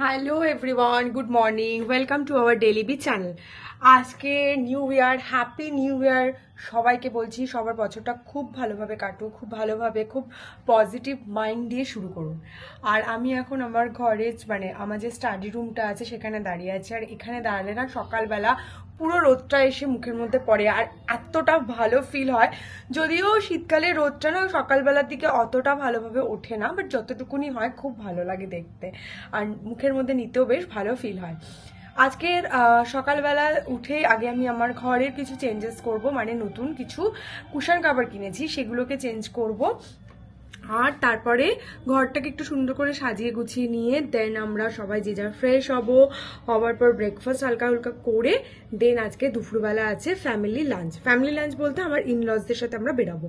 Hello everyone, good morning, welcome to our daily B channel. আজকে new year, happy new year সবাইকে বলছি। সবার বছরটা খুব ভালোভাবে কাটুক, খুব ভালোভাবে, খুব পজিটিভ মাইন্ড দিয়ে শুরু করুন। আর আমি এখন আমার ঘরে আমার যে স্টাডি রুমটা আছে সেখানে দাঁড়িয়ে আছি। আর এখানে দাঁড়ালে না সকালবেলা পুরো রোদটা এসে মুখের মধ্যে পড়ে আর এতটা ভালো ফিল হয়। যদিও শীতকালে রোদটা না সকালবেলার দিকে অতটা ভালোভাবে ওঠে না, বাট যতটুকুনি হয় খুব ভালো লাগে দেখতে, আর মুখের মধ্যে নিতেও বেশ ভালো ফিল হয়। আজকের সকালবেলা উঠে আগে আমি আমার ঘরের কিছু চেঞ্জেস করব, মানে নতুন কিছু কুশন কভার কিনেছি সেগুলোকে চেঞ্জ করব। আর তারপরে ঘরটাকে একটু সুন্দর করে সাজিয়ে গুছিয়ে নিয়ে দেন আমরা সবাই যে যার ফ্রেশ হওয়ার পর ব্রেকফাস্ট হালকা হালকা করে দেন আজকে দুপুরবেলা আছে ফ্যামিলি লাঞ্চ বলতে আমার ইনলজদের সাথে আমরা বেরাবো।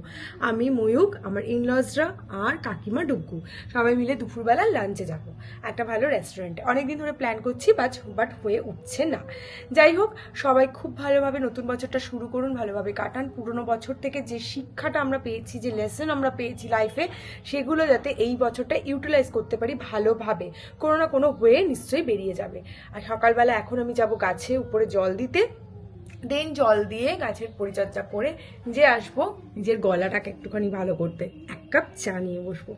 আমি, ময়ূক, আমার ইনলজরা আর কাকিমা ডুগ্গু সবাই মিলে দুপুরবেলা লাঞ্চে যাব একটা ভালো রেস্টুরেন্টে। অনেকদিন ধরে প্ল্যান করছি বাট হয়ে উঠছে না। যাই হোক, সবাই খুব ভালোভাবে নতুন বছরটা শুরু করুন, ভালোভাবে কাটান। পুরোনো বছর থেকে যে শিক্ষাটা আমরা পেয়েছি, যে লেসন আমরা পেয়েছি লাইফে, সেগুলো যাতে এই বছরটা ইউটিলাইজ করতে পারি ভালোভাবে, কোনো না কোনো ওয়ে নিশ্চয়ই বেরিয়ে যাবে। আর সকালবেলা এখন আমি যাব গাছে উপরে জল দিতে, দেন জল দিয়ে গাছের পরিচর্যা করে যে আসবো নিজের গলাটাকে একটুখানি ভালো করতে, এক কাপ চা নিয়ে বসবো।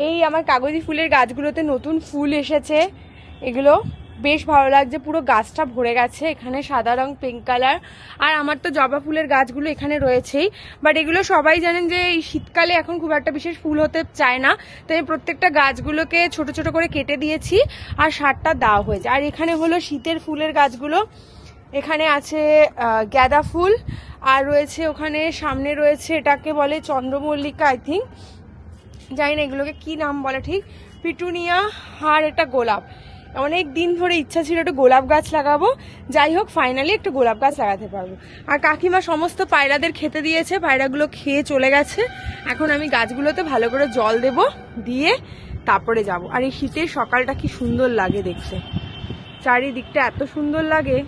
এই আমার কাগজি ফুলের গাছগুলোতে নতুন ফুল এসেছে, এগুলো বেশ ভালো লাগছে। পুরো গাছটা ভরে গেছে, এখানে সাদা রং, পিঙ্ক কালার। আর আমার তো জবা ফুলের গাছগুলো এখানে রয়েছেই, বাট এগুলো সবাই জানেন যে এই শীতকালে এখন খুব একটা বিশেষ ফুল হতে চায় না, তাই প্রত্যেকটা গাছগুলোকে ছোট ছোট করে কেটে দিয়েছি আর সারটা দেওয়া হয়েছে। আর এখানে হলো শীতের ফুলের গাছগুলো, এখানে আছে গাঁদা ফুল, আর রয়েছে ওখানে সামনে রয়েছে এটাকে বলে চন্দ্রমল্লিকা, আই থিঙ্ক, জানি না এগুলোকে কি নাম বলে ঠিক, পিটুনিয়া, আর একটা গোলাপ। অনেক দিন ধরে ইচ্ছা ছিল একটা গোলাপ গাছ লাগাবো, যাই হোক ফাইনালি একটা গোলাপ গাছ লাগাতে পারবো। আর কাকিমা সমস্ত পায়রাদের খেতে দিয়েছে, পায়রাগুলো খেয়ে চলে গেছে। এখন আমি গাছগুলোতে ভালো করে জল দেব, দিয়ে তারপরে যাব। আর এই শীতের সকালটা কি সুন্দর লাগে দেখতে, চারিদিকটা এত সুন্দর লাগে।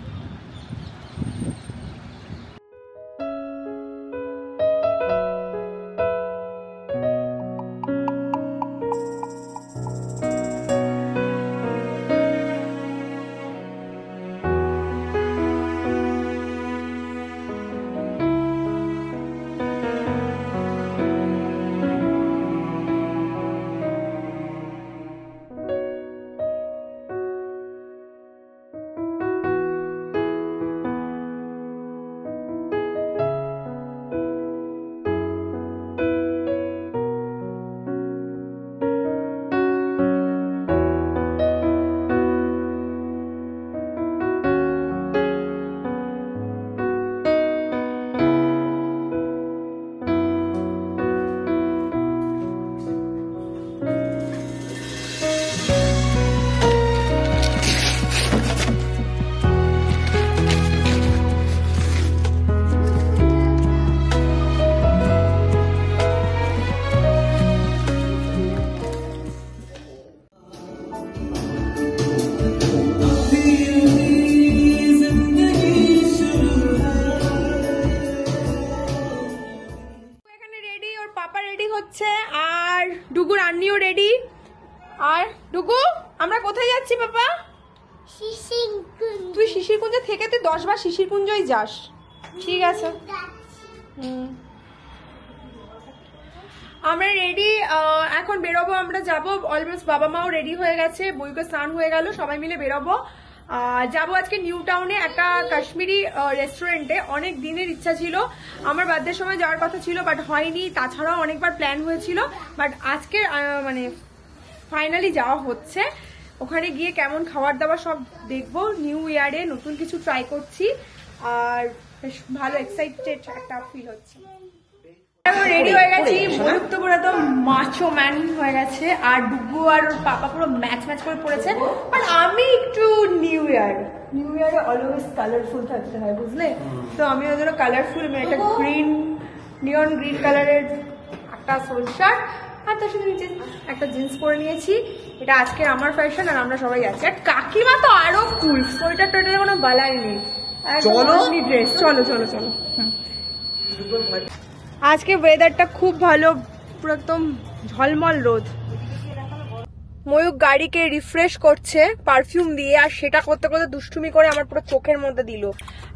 আর ডুগুর আন্নিও রেডি। আর ডুগু, আমরা কোথায় যাচ্ছি পাপা? তুই শিশিরকুঞ্জ থেকে তুই 10 বার শিশিরকুঞ্জই যাস, ঠিক আছে? আমরা রেডি, এখন বেরোবো, আমরা যাবো। অলমোস্ট বাবা মাও রেডি হয়ে গেছে, বইকে স্নান হয়ে গেল, সবাই মিলে বেরোবো। যাবো আজকে নিউ টাউনে একটা কাশ্মীরি রেস্টুরেন্টে। অনেক দিনের ইচ্ছা ছিল, আমার বার্থডের সময় যাওয়ার কথা ছিল বাট হয়নি, তাছাড়াও অনেকবার প্ল্যান হয়েছিল, বাট আজকে মানে ফাইনালি যাওয়া হচ্ছে। ওখানে গিয়ে কেমন খাবার দাবার সব দেখবো, নিউ ইয়ারে নতুন কিছু ট্রাই করছি, আর বেশ ভালো এক্সাইটেড একটা ফিল হচ্ছে। রেডি হয়ে গেছি, ময়ূক তো পুরো একদম মাচো ম্যান হয়ে গেছে, আর ডুগু আর ওর পাপা পুরো ম্যাচ করে পড়েছে। বাট আমি একটু নিউ ইয়ারে অলওয়েজ কালারফুল থাকতে হয়, বুঝলে? তো আমি ওই জন্য কালারফুল, একটা নিয়ন গ্রিন কালারের একটা সোল শার্ট আর তার সাথে নিচে একটা জিন্স পরে নিয়েছি। এটা আজকের আমার ফ্যাশন, আর আমরা সবাই আছি। আর কাকিমা তো আরো কুল, সোয়েটার টোয়েটারের কোনো বালাই নেই, ড্রেস। চলো চলো চলো। আজকে ওয়েদারটা খুব ভালো, পুরো একদম ঝলমল রোদ। ময়ূক গাড়িকে রিফ্রেশ করছে পারফিউম দিয়ে, আর সেটা করতে করতে দুষ্টুমি করে আমার পুরো চোখের মধ্যে দিল।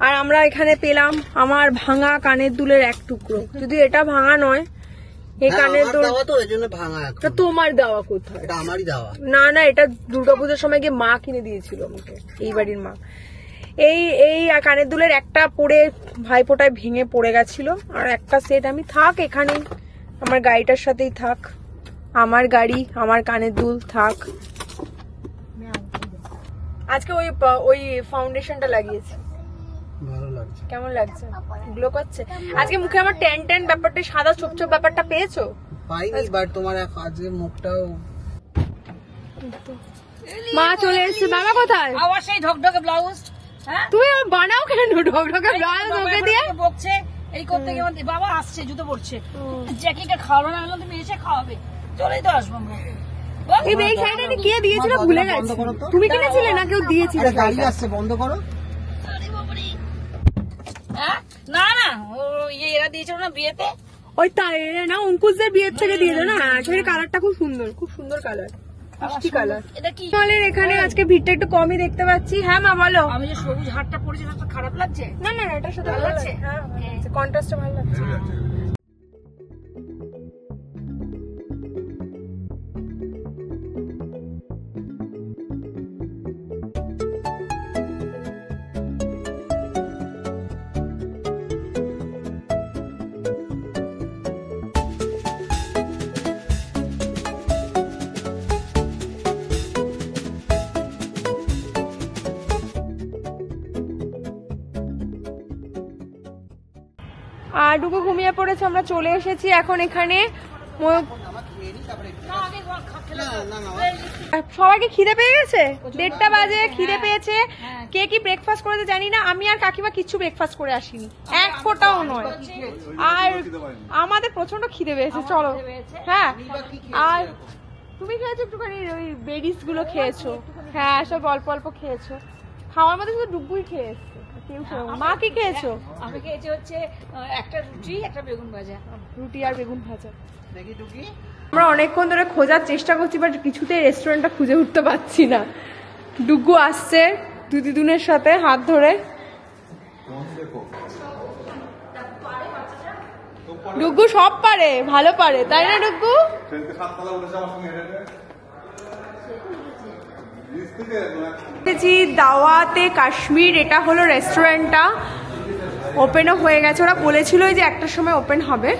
আর আমরা এখানে পেলাম আমার ভাঙা কানের দুলের এক টুকরো, যদি এটা ভাঙা নয়, এই কানের দুল তোমার দেওয়া কোথায়? না না, এটা দুর্গাপূজার সময় গিয়ে মা কিনে দিয়েছিল আমাকে, এই বাড়ির মা। এই কানের দুলের একটা পরে ভাইফোঁটায় ভেঙে পড়ে গেছিল, আর একটা সেট আমি থাক এখানেই, আমার গাড়িটার সাথেই থাক, আমার গাড়ি আমার কানের দুল থাক। আজকে ওই ফাউন্ডেশনটা লাগিয়েছি, ভালো লাগছে। কেমন লাগছে? গ্লো করছে। আজকে মুখে আমার ট্যান ট্যান ব্যাপারটা, সাদা ছোপ ছোপ ব্যাপারটা পেয়েছো? পাইনি, বাট তোমার আজকে মুখটাও। মা চলে এসেছে। বাবা কোথায়? আবার সেই ঢকঢকে ব্লাউজ। হ্যাঁ, তুমি বানাও কেন ঢকঢকে ব্লাউজ ওকে দিয়ে? বকছে এই করতে গিয়ে বাবা আসছে, জুতো পড়ছে, জ্যাকেটটা খাওয়ানো না হলো, তুমি এসে খাওয়াবে, চলেই তো আসবো আমরা। এই শাড়িটা কে দিয়েছিল ভুলে গেছি। তুমি কিনেছিলে না কেউ দিয়েছিল? গাড়ি আসছে, বন্ধ করো। না না, এরা দিয়েছিল না বিয়েতে। ওই তাই না, অঙ্কুশদের বিয়ের থেকে দিয়েছে না। শাড়ির কালারটা খুব সুন্দর, খুব সুন্দর কালার, মিষ্টি কালার। এটা কি এখানে আজকে ভিড়টা একটু কমই দেখতে পাচ্ছি। হ্যাঁ মা বলো। আমি যে সবুজ হাটটা পরেছি, সেটা খারাপ লাগছে? না না, এটার সাথে ভালো লাগছে, কন্ট্রাস্টটা ভালো লাগছে। আর ডুকু ঘুমিয়ে পড়েছে, আমরা চলে এসেছি এখন এখানে। সবাইকে খিদে পেয়ে গেছে, 1:30 বাজে, খিদে পেয়েছে। কে কি ব্রেকফাস্ট করেছে জানি না, আমি আর কাকিমা কিচ্ছু ব্রেকফাস্ট করে আসিনি, এক ফোঁটাও নয়। আর আমাদের প্রচন্ড খিদে পেয়েছে, চলো। হ্যাঁ, আর তুমি খেয়েছো একটুখানি, ওই বেরিস গুলো খেয়েছো? হ্যাঁ, সব অল্প অল্প খেয়েছো। খাওয়ার মধ্যে শুধু ডুবুই খেয়ে এসছে, কেউ মা কি খেয়েছো? আমি খেয়েছি হচ্ছে একটা রুটি, একটা বেগুন ভাজা। রুটি আর বেগুন ভাজা। আমরা অনেকক্ষণ ধরে খোঁজার চেষ্টা করছি, বাট কিছুতেই রেস্টুরেন্টটা খুঁজে উঠতে পারছি না। ডুগু আসছে দিদুনের সাথে হাত ধরে। ডুগু সব পারে, ভালো পারে, তাই না ডুগু? দাওয়াতে কাশ্মীর, এটা হলো রেস্টুরেন্টটা। ওপেনও হয়ে গেছে, ওরা বলেছিল যে একটার সময় ওপেন হবে।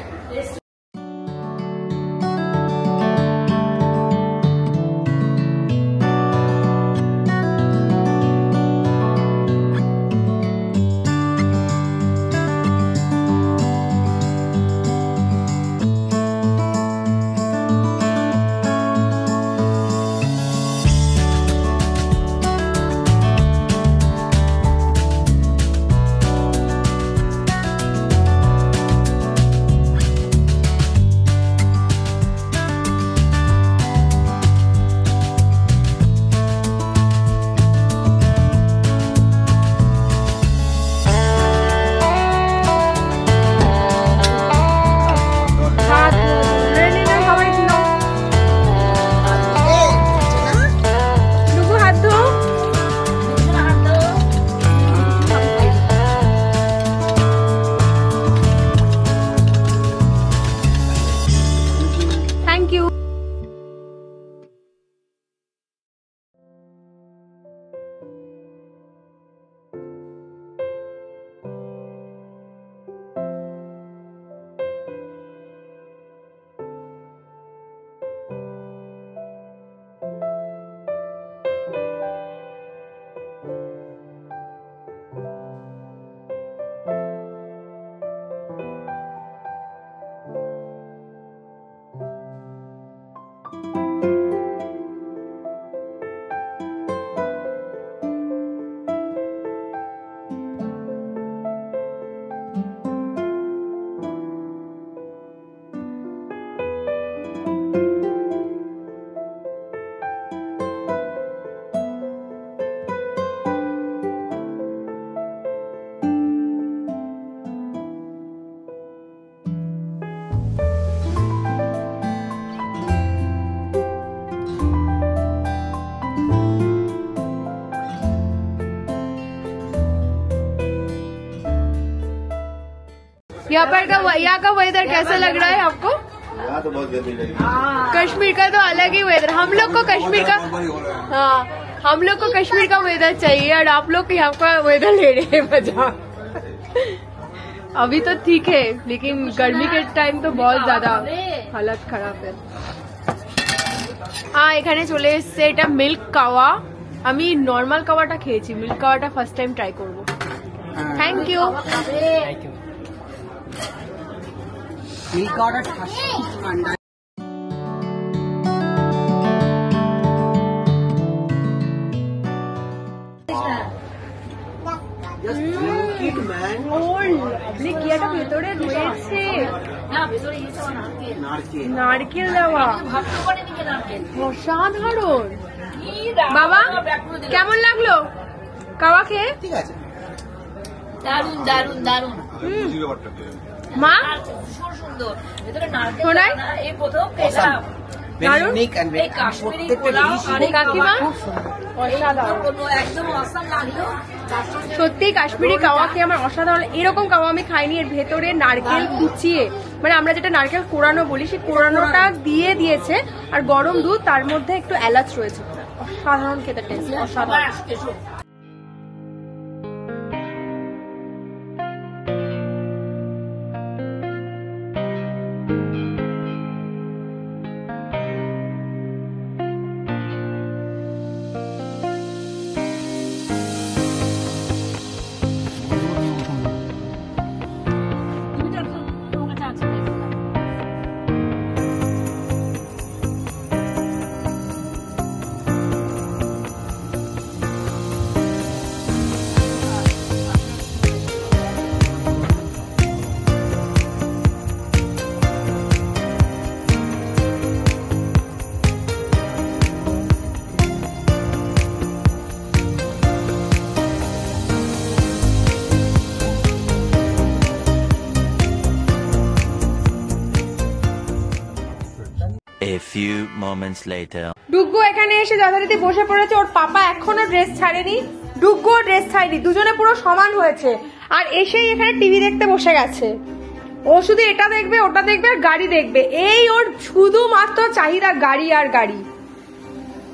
यहाँ का वेदर कैसा लग रहा है आपको? यहाँ तो बहुत गर्मी लगी। कश्मीर का तो अलग ही वेदर, हम लोग को कश्मीर का, हाँ हम लोग को कश्मीर का वेदर चाहिए और आप लोग यहाँ का वेदर ले रहे हैं मजा। अभी तो ठीक है लेकिन गर्मी के टाइम तो बहुत ज्यादा हालत খারাপ है। এখানে চলে এসছে এটা মিল্ক কাওয়া। আমি নর্মাল কাওয়াটা খেয়েছি, মিল্ক কাওয়াটা ফার্স্ট টাইম ট্রাই করব। Thank you. মিল্ক কাওয়াটা ঠান্ডা। এটা ভেতরে রয়েছে নারকেল দেওয়া, অসাধারণ। বাবা কেমন লাগলো কাওয়া খেয়ে? ঠিক আছে, দারুন দারুন দারুন। মা সুন্দর ভেতরে নারকেল শোনাই না, এই প্রথম খেলাম। দারুন। এই কাশ্মীরি পোলাও আর এই কাকিমা অসাধারণ, একদম অসাম লাগলো। সত্যি কাশ্মীরি কাওয়া খেয়ে আমার অসাধারণ। এরকম কাওয়া আমি খাইনি, এর ভেতরে নারকেল কুচিয়ে, মানে আমরা যেটা নারকেল কোরানো বলি, সেই কোরানোটা দিয়ে দিয়েছে আর গরম দুধ, তার মধ্যে একটু এলাচ রয়েছে। অসাধারণ খেতে, টেস্ট অসাধারণ। A few moments later. Duggu এখানে এসে যথারীতি বসে পড়েছে, ওর পাপা এখনো ড্রেস ছাড়েনি, ডুগ্গুও ড্রেস ছাড়েনি, দুজনে পুরো সমান হয়েছে। আর এসেই এখানে টিভি দেখতে বসে গেছে। ও শুধু এটা দেখবে, ওটা দেখবে আর গাড়ি দেখবে, এই ওর শুধুমাত্র চাহিদা গাড়ি আর গাড়ি।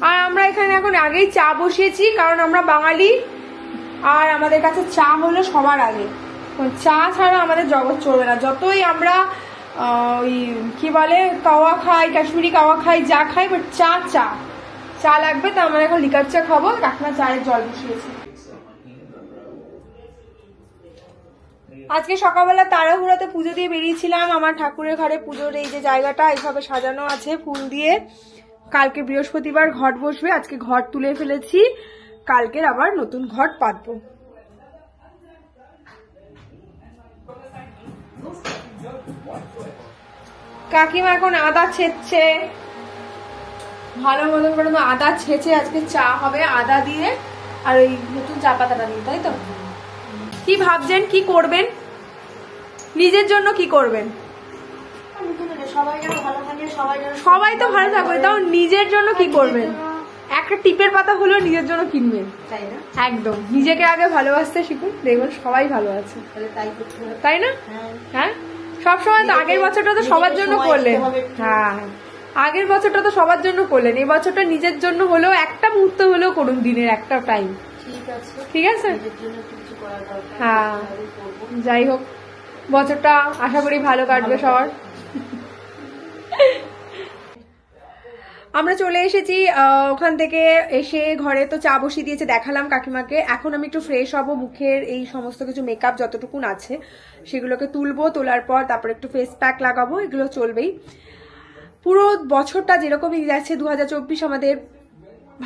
আর আমরা এখানে এখন আগেই চা বসিয়েছি, কারণ আমরা বাঙালি আর আমাদের কাছে চা হলো সবার আগে। চা ছাড়া আমাদের জগৎ চলবে না। যতই আমরা ওই কি বলে কাওয়া খাই, কাশ্মীরি কাওয়া খাই, যা খাই, বাট চা চা চা লাগবে। তো আমরা এখন লিকার চা খাবো, কাকিমা চায়ের জল বসিয়েছে। আজকে সকালবেলা তাড়াহুড়াতে পুজো দিয়ে বেরিয়েছিলাম। আমার ঠাকুরের ঘরে পুজোর এই যে জায়গাটা এইভাবে সাজানো আছে ফুল দিয়ে। কালকে বৃহস্পতিবার ঘট বসবে, আজকে ঘট তুলে ফেলেছি, কালকের আবার নতুন ঘট পাতবো। কাকিমা এখন আদা ছেঁচছে, ভালো মতন করে আদা ছেঁচে আজকে চা হবে আদা দিয়ে আর ওই নতুন চা পাতাটা দিয়ে, তাই তো? কি ভাবছেন, কি করবেন নিজের জন্য, কি করবেন? সবাই তো ভালো থাকবে, তাও নিজের জন্য কি করবেন? একটা টিপের পাতা হলেও নিজের জন্য কিনবেন, একদম নিজেকে আগে ভালোবাসতে শিখুন, দেখবেন সবাই ভালো আছে, তাই না? হ্যাঁ সবসময় তো আগের বছরটা তো সবার জন্য করলেন, হ্যাঁ আগের বছরটা তো সবার জন্য করলেন, এই বছরটা নিজের জন্য হলেও একটা মুহূর্ত হলেও করুন, দিনের একটা টাইম, ঠিক আছে? হ্যাঁ যাই হোক, বছরটা আশা করি ভালো কাটবে সবার। আমরা চলে এসেছি ওখান থেকে, এসে ঘরে তো চা বসিয়ে দিয়েছে, দেখালাম কাকিমাকে। এখন আমি একটু ফ্রেশ হব, মুখের এই সমস্ত কিছু মেকআপ যতটুকুন আছে সেগুলোকে তুলবো, তোলার পর তারপর একটু ফেস প্যাক লাগাবো, এগুলো চলবেই। পুরো বছরটা যেরকমই যাচ্ছে 2024 আমাদের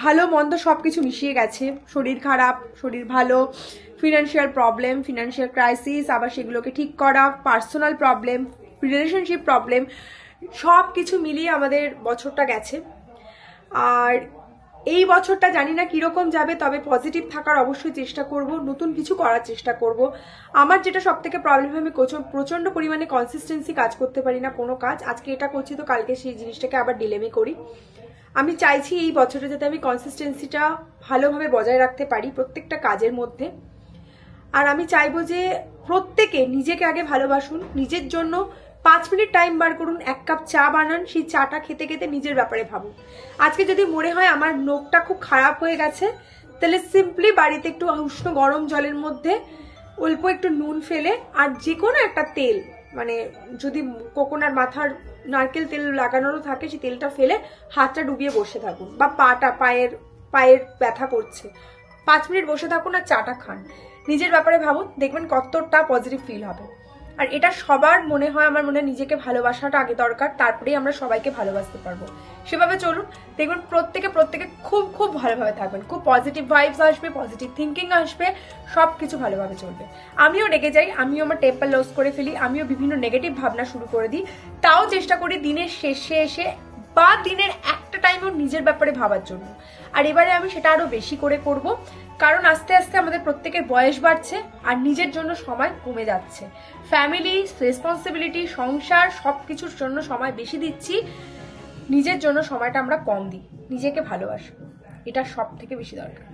ভালো মন্দ সবকিছু মিশিয়ে গেছে, শরীর খারাপ, শরীর ভালো, ফিনান্সিয়াল প্রবলেম, ফিনান্সিয়াল ক্রাইসিস, আবার সেগুলোকে ঠিক করা, পার্সোনাল প্রবলেম, রিলেশনশিপ প্রবলেম, সব কিছু মিলিয়ে আমাদের বছরটা গেছে। আর এই বছরটা জানি না কিরকম যাবে, তবে পজিটিভ থাকার অবশ্যই চেষ্টা করব, নতুন কিছু করার চেষ্টা করব। আমার যেটা সব থেকে প্রবলেম, আমি প্রচন্ড পরিমাণে কনসিস্টেন্সি কাজ করতে পারি না কোনো কাজ, আজকে এটা করছি তো কালকে সেই জিনিসটাকে আবার ডিলেমি করি। আমি চাইছি এই বছরে যাতে আমি কনসিস্টেন্সিটা ভালোভাবে বজায় রাখতে পারি প্রত্যেকটা কাজের মধ্যে। আর আমি চাইবো যে প্রত্যেকে নিজেকে আগে ভালোবাসুন, নিজের জন্য 5 মিনিট টাইম বার করুন, 1 কাপ চা বানান, সেই চাটা খেতে খেতে নিজের ব্যাপারে ভাবুন। আজকে যদি মনে হয় আমার নখটা খুব খারাপ হয়ে গেছে, তাহলে সিম্পলি বাড়িতে একটু উষ্ণ গরম জলের মধ্যে অল্প একটু নুন ফেলে আর যে কোনো একটা তেল, মানে যদি কোকোনাট মাথার নারকেল তেল লাগানোরও থাকে, সেই তেলটা ফেলে হাতটা ডুবিয়ে বসে থাকুন, বা পায়ের ব্যথা করছে 5 মিনিট বসে থাকুন আর চাটা খান, নিজের ব্যাপারে ভাবুন, দেখবেন কতটা পজিটিভ ফিল হবে। আর এটা সবার মনে হয়, আমার মনে হয় নিজেকে ভালোবাসাটা আগে দরকার, তারপরেই আমরা সবাইকে ভালোবাসতে পারবো। সেভাবে চলুন, দেখবেন প্রত্যেকে খুব খুব ভালোভাবে থাকবেন, খুব পজিটিভ ভাইবস আসবে, পজিটিভ থিঙ্কিং আসবে, সব কিছু ভালোভাবে চলবে। আমিও রেগে যাই, আমিও আমার টেম্পার লস করে ফেলি, আমিও বিভিন্ন নেগেটিভ ভাবনা শুরু করে দিই, তাও চেষ্টা করি দিনের শেষে এসে বা দিনের একটা টাইমও নিজের ব্যাপারে ভাবার জন্য। আর এবারে আমি সেটা আরো বেশি করে করব, কারণ আস্তে আস্তে আমাদের প্রত্যেকের বয়স বাড়ছে আর নিজের জন্য সময় কমে যাচ্ছে। ফ্যামিলি, রেসপন্সিবিলিটি, সংসার সবকিছুর জন্য সময় বেশি দিচ্ছি, নিজের জন্য সময়টা আমরা কম দিই। নিজেকে ভালোবাসবো, এটা সব থেকে বেশি দরকার।